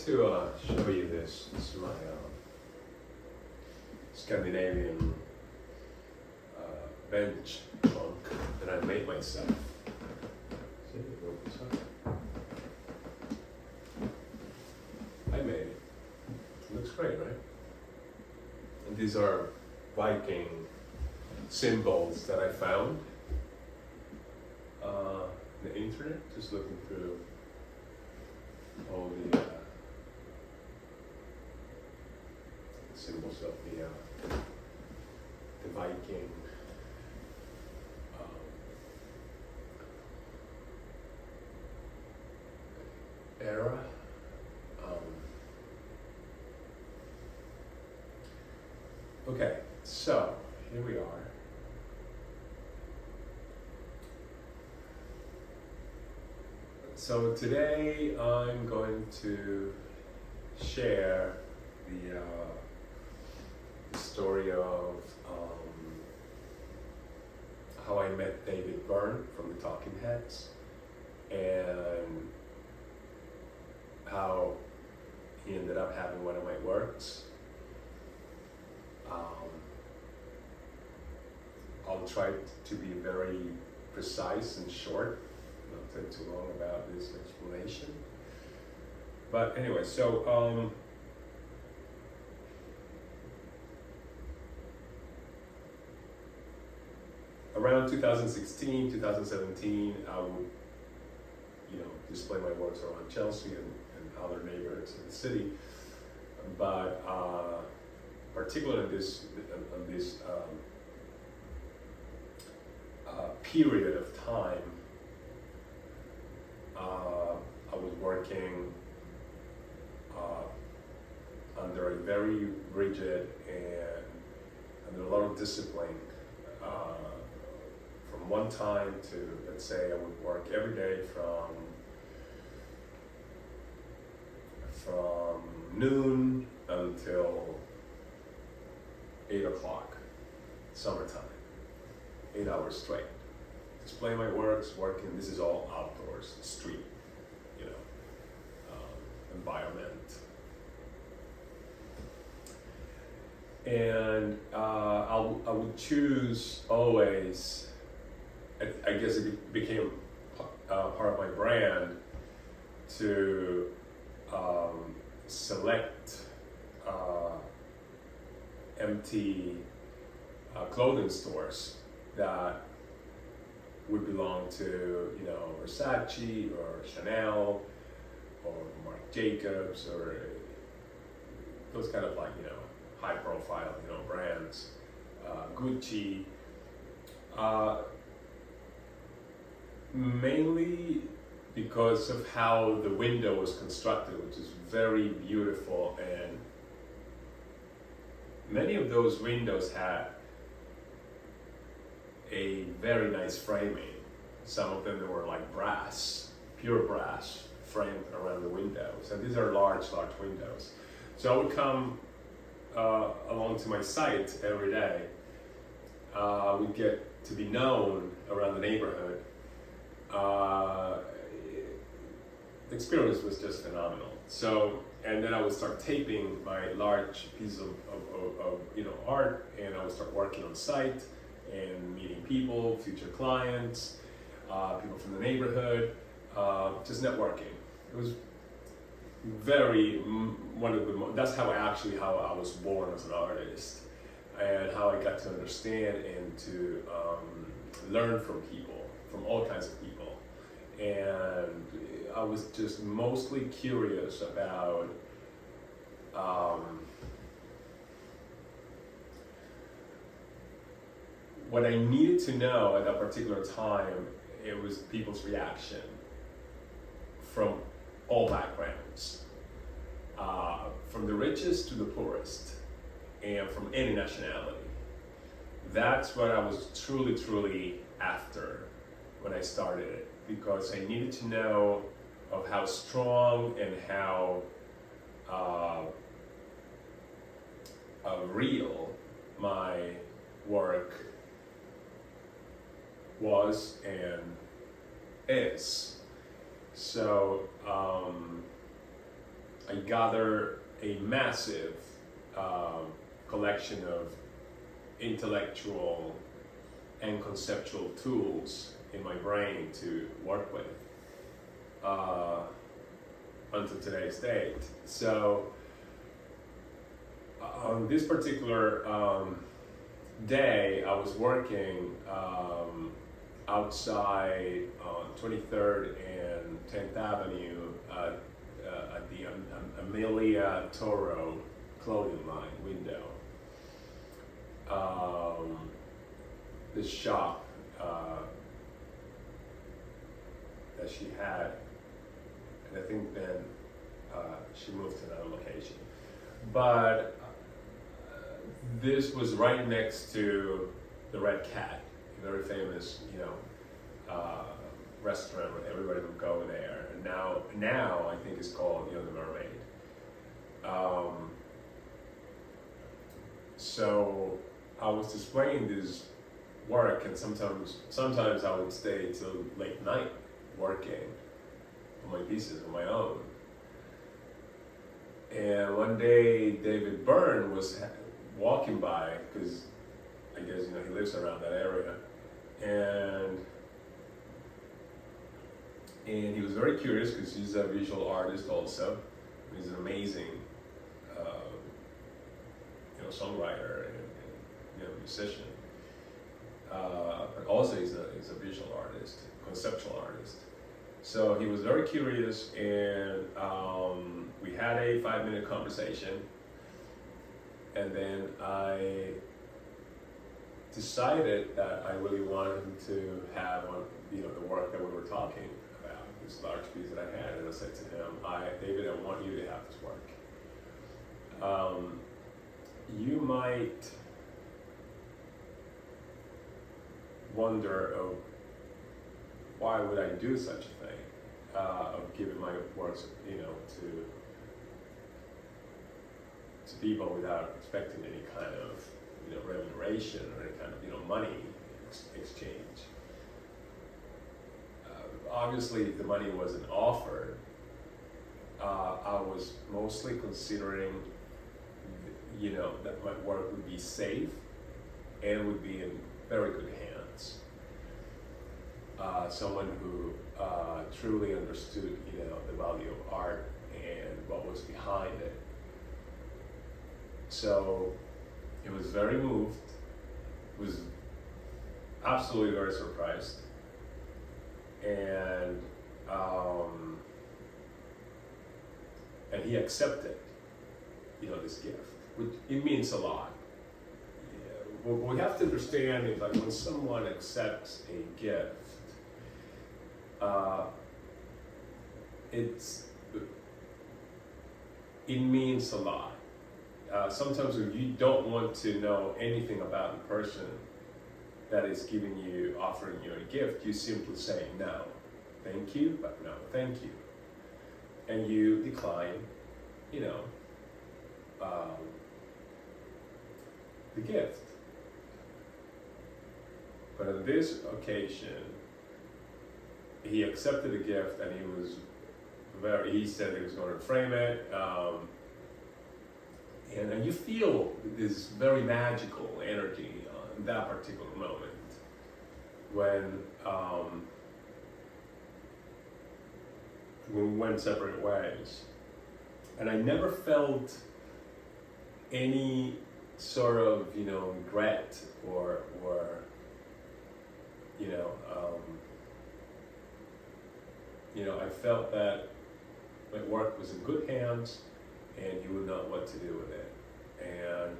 to show you this. This is my Scandinavian bench trunk that I made myself. See, it opens up. I made it. It looks great, right? And these are Viking symbols that I found on the internet, just looking through all the symbols of the Viking era. Okay, so here we are. So today I'm going to share the story of how I met David Byrne from the Talking Heads, and how he ended up having one of my works. I'll try to be very precise and short, not take too long about this explanation. But anyway, so around 2016, 2017, I would, display my works around Chelsea and other neighborhoods in the city. But particularly in this period of time, I was working under a very rigid and under a lot of discipline. From one time to, let's say, I would work every day from noon until 8 o'clock, summertime, 8 hours straight. Display my works, working, this is all outdoors, street, environment. And I would choose always, I guess it became part of my brand to select empty clothing stores that would belong to, Versace or Chanel or Marc Jacobs or those kind of high profile, brands, Gucci. Mainly because of how the window was constructed, which is very beautiful, and many of those windows had a very nice framing. Some of them were like brass, pure brass, framed around the windows, and these are large windows. So I would come along to my site every day. We'd get to be known around the neighborhood. The experience was just phenomenal. So, and then I would start taping my large piece of art, and I would start working on site and meeting people, future clients, people from the neighborhood, just networking. It was very that's how I was born as an artist, and how I got to understand and to learn from people, from all kinds of people. And I was just mostly curious about what I needed to know at that particular time. It was people's reaction from all backgrounds, from the richest to the poorest, and from any nationality. That's what I was truly after when I started it, because I needed to know of how strong and how real my work was and is. So I gather a massive collection of intellectual and conceptual tools in my brain to work with until today's date. So on this particular day, I was working outside on 23rd and 10th Avenue at the Amelia Toro clothing line window. This shop that she had, and I think then she moved to another location. But this was right next to the Red Cat, a very famous, restaurant where everybody would go there. And now I think it's called, the Mermaid. So I was displaying this work, and sometimes I would stay till late night working on my pieces on my own. And one day David Byrne was walking by, because I guess he lives around that area, and he was very curious because he's a visual artist also. He's an amazing songwriter and musician, but also he's a visual artist, conceptual artist. So he was very curious, and we had a 5-minute conversation, and then I decided that I really wanted him to have the work that we were talking about, this large piece that I had, and I said to him, David, I want you to have this work. You might wonder, why would I do such a thing, of giving my works, to people without expecting any kind of, remuneration or any kind of, money exchange. Obviously, if the money wasn't offered, I was mostly considering, that my work would be safe and would be in very good hands. Someone who truly understood, the value of art and what was behind it. So he was very moved, was absolutely very surprised, and he accepted, this gift, which it means a lot. What we have to understand is that when someone accepts a gift, it means a lot. Sometimes if you don't want to know anything about the person that is offering you a gift, you simply say no, thank you, but no, thank you. And you decline, the gift. But on this occasion, he accepted the gift, and he said he was going to frame it, and you feel this very magical energy in that particular moment when we went separate ways. And I never felt any sort of, regret or I felt that my work was in good hands, and he would know what to do with it. And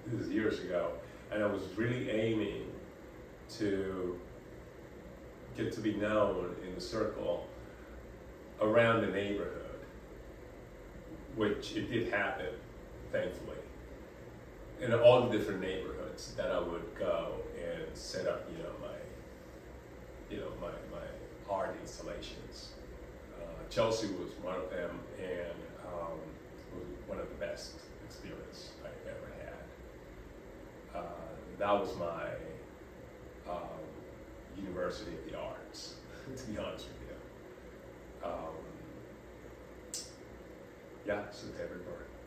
this is years ago, and I was really aiming to get to be known in the circle around the neighborhood, which it did happen, thankfully, in all the different neighborhoods that I would go and set up, my art installations. Chelsea was one of them, and was one of the best experience I ever had. That was my University of the Arts, to be honest with you. Yeah, so to everybody.